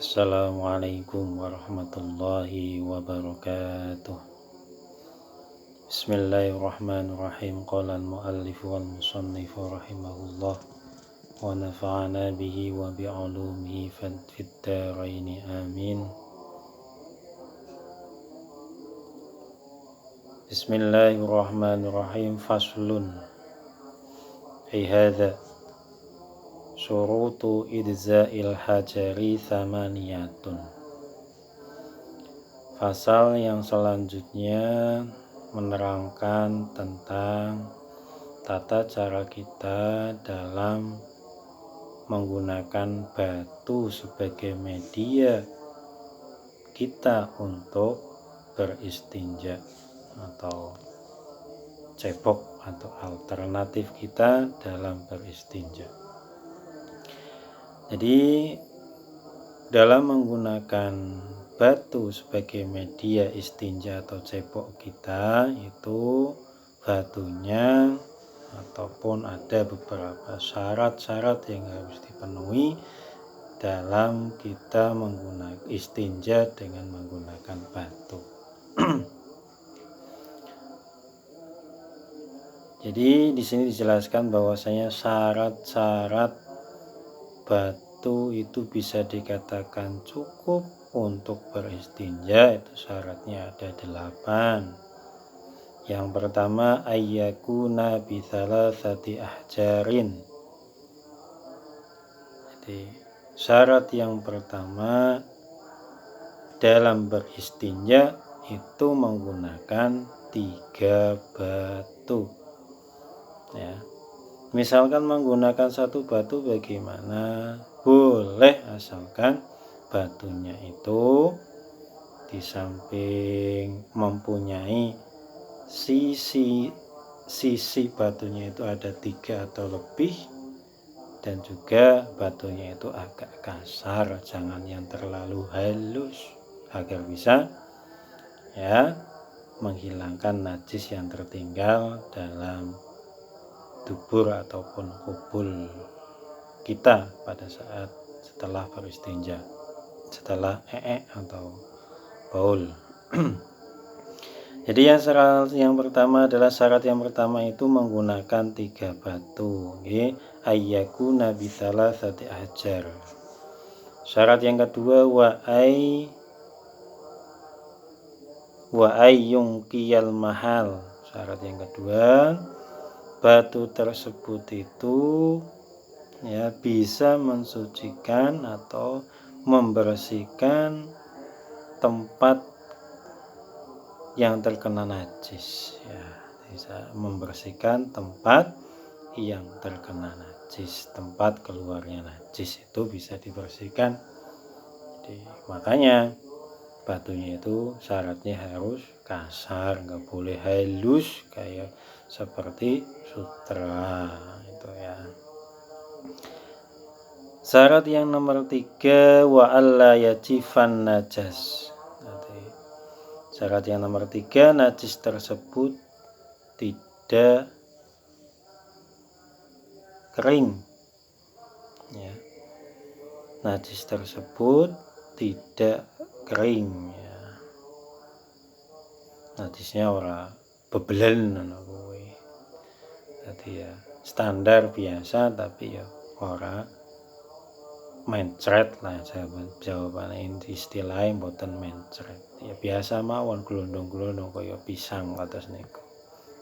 Assalamualaikum warahmatullahi wabarakatuh. Bismillahirrahmanirrahim. Qala al-muallif wal musannif rahimahullah wa nafa'ana bihi wa bi'ulumihi fid dharain amin. Bismillahirrahmanirrahim. Faslun. Ay hadza syurutu idza'il hajari thamaniyatun. Pasal yang selanjutnya menerangkan tentang tata cara kita dalam menggunakan batu sebagai media kita untuk beristinja atau cebok atau alternatif kita dalam beristinja. Jadi dalam menggunakan batu sebagai media istinja atau cebok kita, itu batunya ataupun ada beberapa syarat-syarat yang harus dipenuhi dalam kita menggunakan istinja dengan menggunakan batu. Jadi di sini dijelaskan bahwasanya syarat-syarat batu itu bisa dikatakan cukup untuk beristinja. Itu syaratnya ada 8. Yang pertama, ayyakuna bi thalathati ahjarin. Jadi syarat yang pertama dalam beristinja itu menggunakan 3 batu. Ya. Misalkan menggunakan satu batu bagaimana? Boleh, asalkan batunya itu di samping mempunyai sisi batunya itu ada 3 atau lebih, dan juga batunya itu agak kasar, jangan yang terlalu halus, agar bisa menghilangkan najis yang tertinggal dalam dubur ataupun kubul kita pada saat setelah beristinja, setelah atau baul. Jadi yang pertama adalah syarat yang pertama itu menggunakan 3 batu. Ayyakuna bi thalathati ahjar. Syarat yang kedua wa yunqiyal mahal. Syarat yang kedua, batu tersebut itu bisa mensucikan atau membersihkan tempat yang terkena najis, bisa membersihkan tempat yang terkena najis, tempat keluarnya najis itu bisa dibersihkan. Jadi, makanya batunya itu syaratnya harus kasar, nggak boleh halus kayak seperti sutra itu ya. Syarat yang nomor 3, wa alla yajifan najas. Syarat yang nomor 3, najis tersebut tidak kering. Ya. Najis tersebut tidak kering. Ya. Najisnya ora bebelen kowe. Jadi standar biasa tapi ora mencret lah jawabannya, istilahnya mboten mencret. Biasa mawon glondong-glondong kaya pisang atas niku.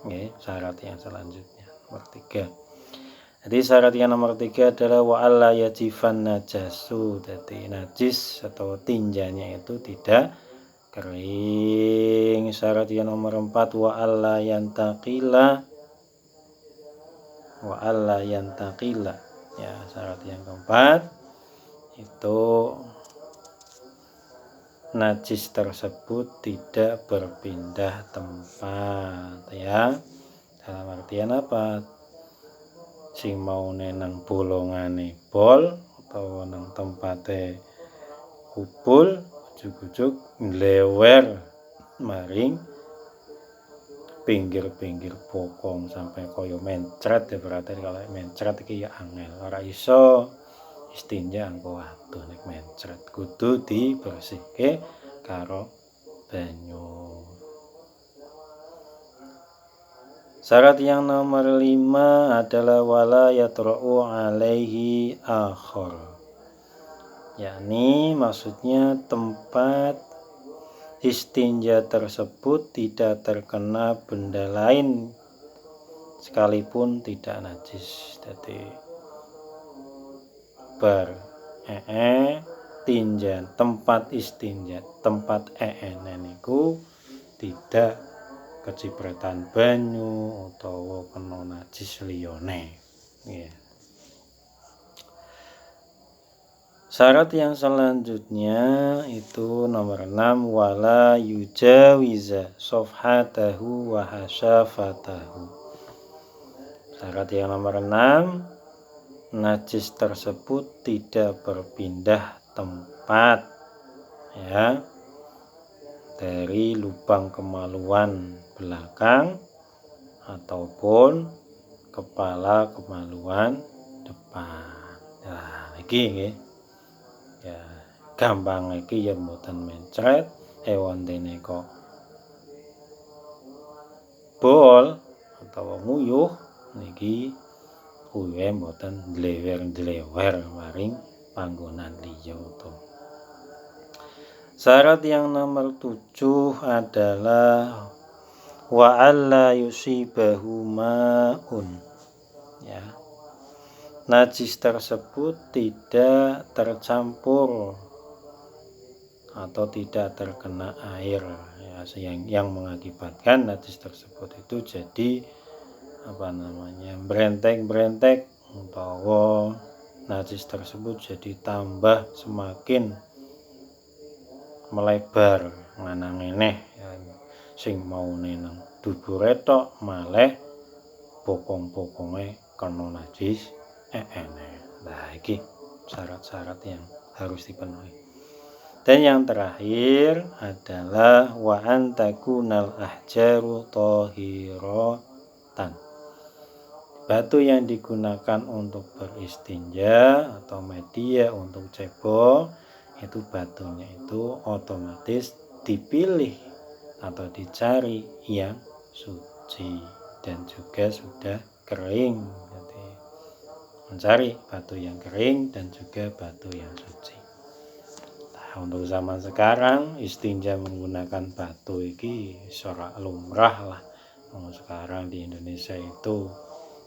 Nggih, syarat yang selanjutnya nomor 3. Jadi syarat yang nomor 3 adalah wa alla yajifan najasu. Jadi najis atau tinjanya itu tidak kering. Syarat yang nomor 4 wa alla yantaqila. Ya, syarat yang keempat itu najis tersebut tidak berpindah tempat ya. Dalam artian apa? Sing mau nang bolongane bol atau nang tempate kubul ujug-ujug nglewer maring pinggir-pinggir bokong sampai koyo mencret, berarti kalau mencret iki angel, ora iso istinja angko adoh nek mencret kudu dibersihke karo banyu. Syarat yang nomor 5 adalah wala yatra'u alaihi akhar, yakni maksudnya tempat istinja tersebut tidak terkena benda lain sekalipun tidak najis. Jadi tinja tempat istinja, tempat niku tidak kecipretan banyu utawa kena najis liyane. Yeah. Syarat yang selanjutnya itu nomor 6 wala yujawiza sofhatahu wa hasyafatahu. Syarat yang nomor 6, najis tersebut tidak berpindah tempat ya dari lubang kemaluan belakang ataupun kepala kemaluan depan. Nah, iki nggih. Ya, gampang iki ya mboten mencret wontene kok bol atau nguyuh niki kuwi mboten dlewer maring panggonan liya to. Syarat yang nomor 7 adalah wa alla yusibahu ma'un. Ya. Najis tersebut tidak tercampur atau tidak terkena air ya, yang mengakibatkan najis tersebut itu jadi brentek utawa najis tersebut jadi tambah semakin melebar nganang-eneh ya, sing maune nang dubure tok maleh bokong-bokonge kena najis Nah, iki syarat-syarat yang harus dipenuhi. Dan yang terakhir adalah wa antakunal ahjaru thahiratan. Batu yang digunakan untuk beristinja atau media untuk cebok itu batunya itu otomatis dipilih atau dicari yang suci dan juga sudah kering. Jadi mencari batu yang kering dan juga batu yang suci. Nah, untuk zaman sekarang istinja menggunakan batu iki ora lumrah lah. Sekarang di Indonesia itu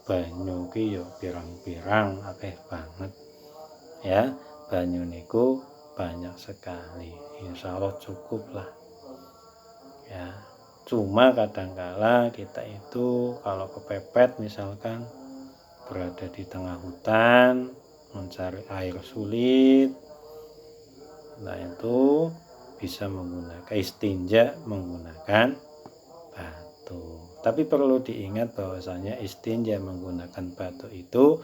banyu ki yo pirang-pirang akeh banget. Ya, banyu niku banyak sekali. Insya Allah cukup lah. Ya, cuma kadangkala kita itu kalau kepepet misalkan berada di tengah hutan mencari air sulit, nah itu bisa menggunakan istinja menggunakan batu. Tapi perlu diingat bahwasanya istinja menggunakan batu itu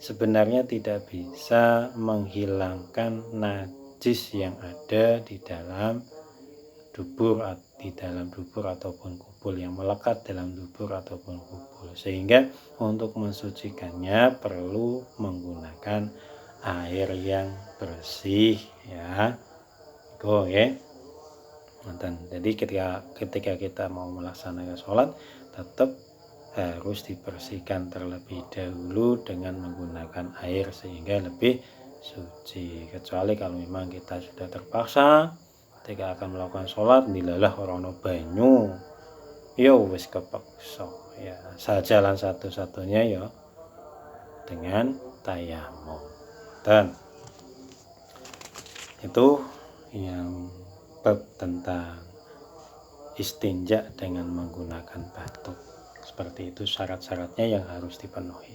sebenarnya tidak bisa menghilangkan najis yang ada di dalam dubur ataupun kubul, yang melekat dalam dubur ataupun kubul, sehingga untuk mensucikannya perlu menggunakan air yang bersih ya. Jadi ketika kita mau melaksanakan sholat tetap harus dibersihkan terlebih dahulu dengan menggunakan air sehingga lebih suci. Kecuali kalau memang kita sudah terpaksa ketika akan melakukan sholat dilalah orang banyu, ya wis kepaksa ya. Jalan satu-satunya ya dengan tayamum. Dan itu yang bab tentang istinja dengan menggunakan batu. Seperti itu syarat-syaratnya yang harus dipenuhi.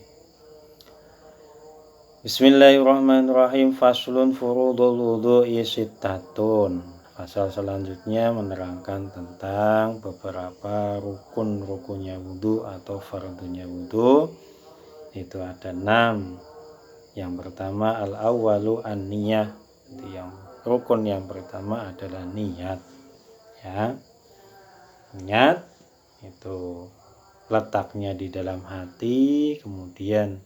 Bismillahirrahmanirrahim. Faslun furudul wudhu'i sittatun. Pasal selanjutnya menerangkan tentang beberapa rukun-rukunnya wudhu atau fardunya wudhu. Itu ada 6. Yang pertama al-awwalu an-niyah. Yang rukun yang pertama adalah niat. Ya. Niat itu letaknya di dalam hati, kemudian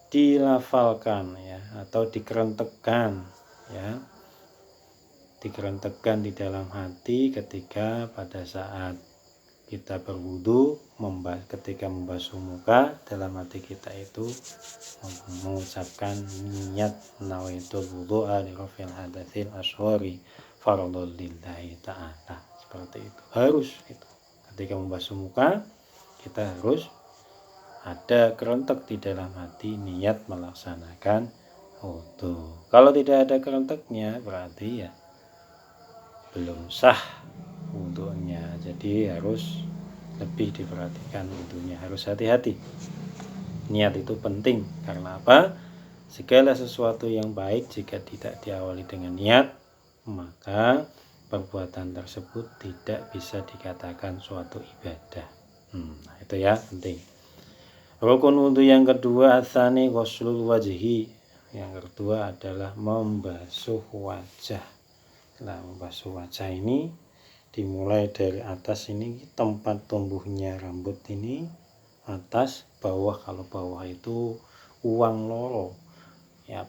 dilafalkan ya, atau dikerentekkan ya, dikerentekkan di dalam hati ketika pada saat kita berwudu, ketika membasuh muka, dalam hati kita itu mengucapkan niat nawaitul wudu'a li rafil hadatsil asghari fardhul lillahi ta'ala. Seperti itu. Harus itu. Ketika membasuh muka, kita harus ada kerentek di dalam hati niat melaksanakan wudu. Kalau tidak ada kerenteknya berarti ya belum sah wudunya. Jadi harus lebih diperhatikan wudunya, harus hati-hati. Niat itu penting karena apa? Segala sesuatu yang baik jika tidak diawali dengan niat, maka perbuatan tersebut tidak bisa dikatakan suatu ibadah. Itu ya penting. Rukun wudu yang kedua atsani ghuslul wajhi. Yang kedua adalah membasuh wajah. Nah, membasuh wajah ini dimulai dari atas, ini tempat tumbuhnya rambut ini, atas bawah. Kalau bawah itu uang loro ya,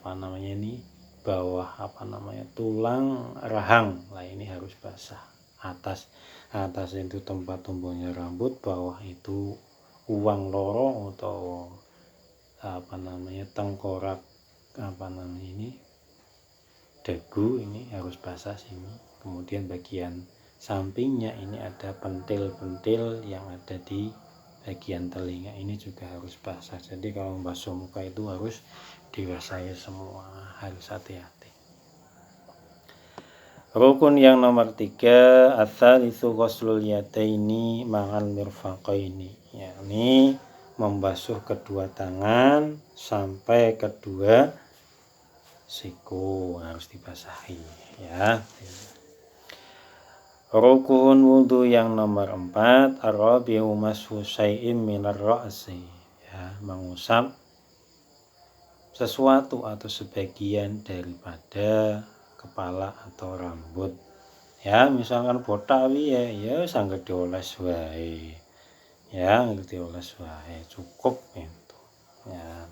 bawah tulang rahang lah, ini harus basah. Atas itu tempat tumbuhnya rambut, bawah itu uang loro atau tengkorak dagu, ini harus basah sini. Kemudian bagian sampingnya ini ada pentil-pentil yang ada di bagian telinga, ini juga harus basah. Jadi kalau membasuh muka itu harus dibasahi semua, harus hati-hati. Rukun yang nomor 3 ats-tsalitsu ghuslul yadaini ma'al mirfaqaini, yakni membasuh kedua tangan sampai kedua siku harus dibasahi ya. Rukun wudu yang nomor 4 ar-rabi'u mashu syai'in minar ra'si ya, mengusap sesuatu atau sebagian daripada kepala atau rambut ya. Misalkan botak ya sangat dioles wae ya, dioles wae cukup itu ya.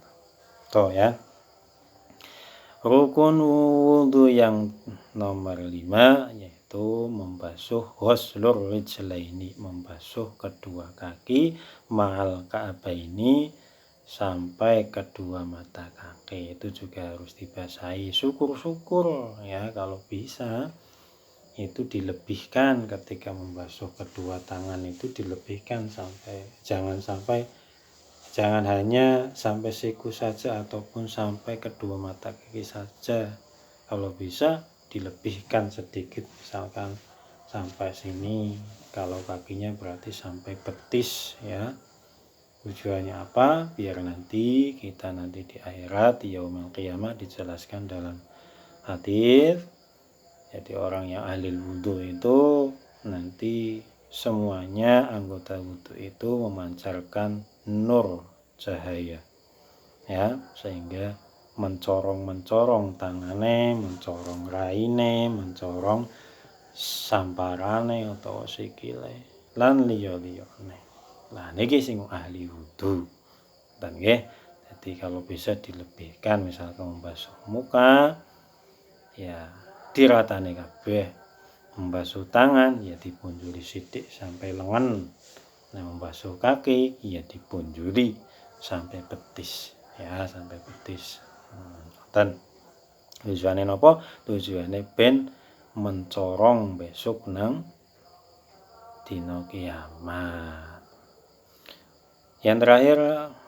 Toh ya. Rukun wudu yang nomor 5 yaitu membasuh ghuslur rijlaini, membasuh kedua kaki, ma'al ka'baini, sampai kedua mata kaki. Itu juga harus dibasahi. Syukur-syukur ya kalau bisa itu dilebihkan ketika membasuh kedua tangan, itu dilebihkan sampai jangan hanya sampai siku saja ataupun sampai kedua mata kaki saja. Kalau bisa dilebihkan sedikit, misalkan sampai sini. Kalau kakinya berarti sampai betis ya. Tujuannya apa? Biar nanti di akhirat di yaumil qiyamah dijelaskan dalam hadis. Jadi orang yang ahli wudu itu nanti semuanya anggota wudu itu memancarkan nur cahaya ya, sehingga mencorong tangane, mencorong raine, mencorong samparane atau sikile lan liya-liyane. Lah niki sing ahli wudu dan nggih. Jadi kalau bisa dilebihkan, misalkan membasuh muka ya diratane kabeh, membasuh tangan ya dipunjuli sithik sampai lengan. Nah, membasuh kaki ya dipunjuli sampai betis ya, sampai betis. Dan tujuane napa? Tujuane ben mencorong besok nang dina kiamat. Yang terakhir,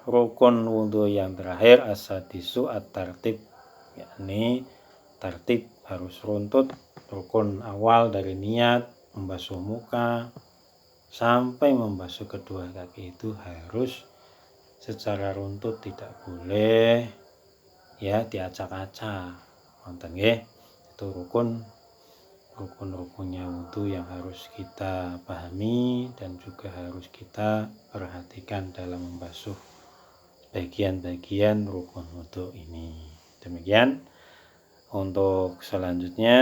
rukun wudu yang terakhir as-sadisu at-tartib, yakni tertib, harus runtut. Rukun awal dari niat membasuh muka sampai membasuh kedua kaki itu harus secara runtut, tidak boleh ya diacak-acak. Wonten nggih, itu rukun-rukunnya wudu yang harus kita pahami dan juga harus kita perhatikan dalam membasuh bagian-bagian rukun wudu ini. Demikian. Untuk selanjutnya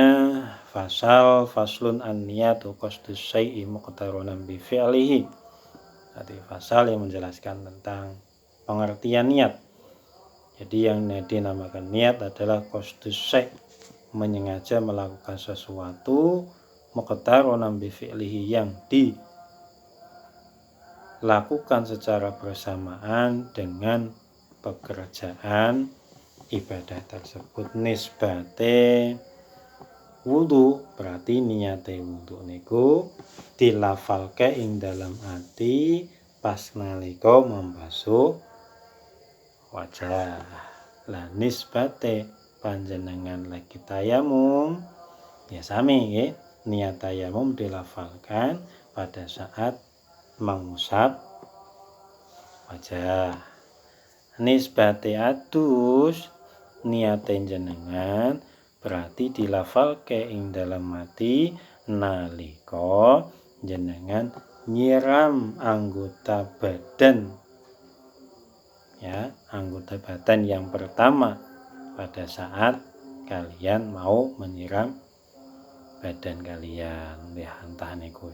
faslun an-niyatu qasdus syai'i muqtaronan bi fi'lihi. Jadi pasal yang menjelaskan tentang pengertian niat, Jadi yang dinamakan niat adalah qasdus syai', menyengaja melakukan sesuatu, muqtaronan bi fi'lihi, yang dilakukan secara bersamaan dengan pekerjaan ibadah tersebut. Nisbate wudu berarti niate wudu niku dilafalke ing dalam ati pas nalika membasuh wajah. Lah nisbate panjenengan lagi tayamum ya sami nggih, niat tayamum dilafalkan pada saat mengusap wajah. Nisbate adus niate jenengan berarti dilafalke ing dalam ati nalika jenengan nyiram anggota badan, ya, anggota badan yang pertama pada saat kalian mau menyiram badan kalian, entah niku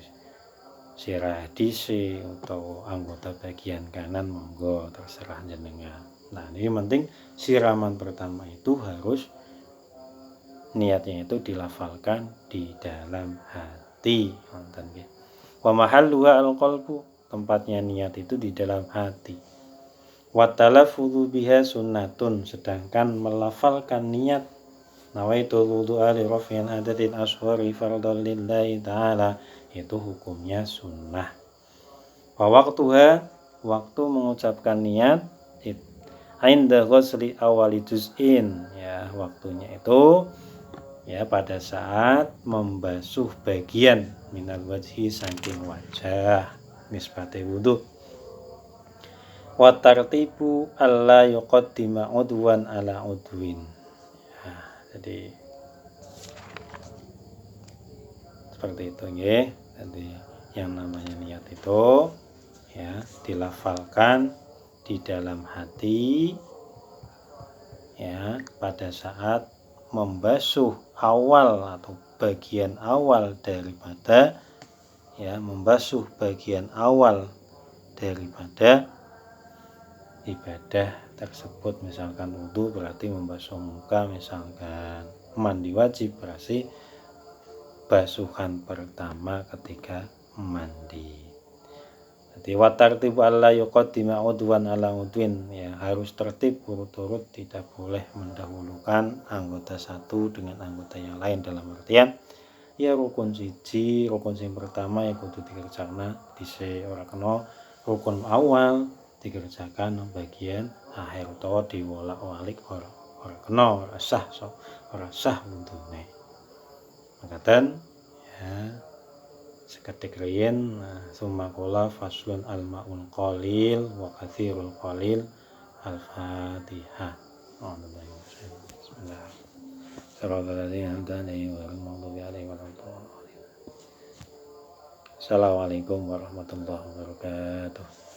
sirah disi atau anggota bagian kanan, monggo terserah jenengan. Nah, ini penting siraman pertama itu harus niatnya itu dilafalkan di dalam hati, wonten nggih. Wa mahalluha al-qalbu, tempatnya niat itu di dalam hati. Wa talaffudzu biha sunnatun, sedangkan melafalkan niat nawaitu wudu'a li raf'il hadatil asghari fardhan lillahi ta'ala itu hukumnya sunnah. Wa waqtuha, waktu mengucapkan niat inda ghusli awali juz'in, ya, waktunya itu ya pada saat membasuh bagian minal wajhi saking wajah, nisbate wudu. Wa tartibu alla yuqaddima udwan ala udwin. Nah, jadi seperti itu nggih. Jadi yang namanya niat itu ya dilafalkan di dalam hati ya pada saat membasuh awal atau bagian awal daripada ibadah tersebut. Misalkan wudu berarti membasuh muka, misalkan mandi wajib berarti basuhan pertama ketika mandi. Jadi watartib alla yuqaddima udwan ala udwin, ya harus tertib urut-urut, tidak boleh mendahulukan anggota satu dengan anggota yang lain, dalam artian ya rukun siji, rukun sing pertama ya kudu dikerjakan dhisik, ora kena rukun awal dikerjakan bagian akhir utawa diwolak-walik, ora kena, ora sah wudune. Makaten ya seketik riyen sumakola faslun al-ma'ul qalil wa katsirul qalil al-Fatihah. Bismillah. Assalamualaikum warahmatullahi wabarakatuh.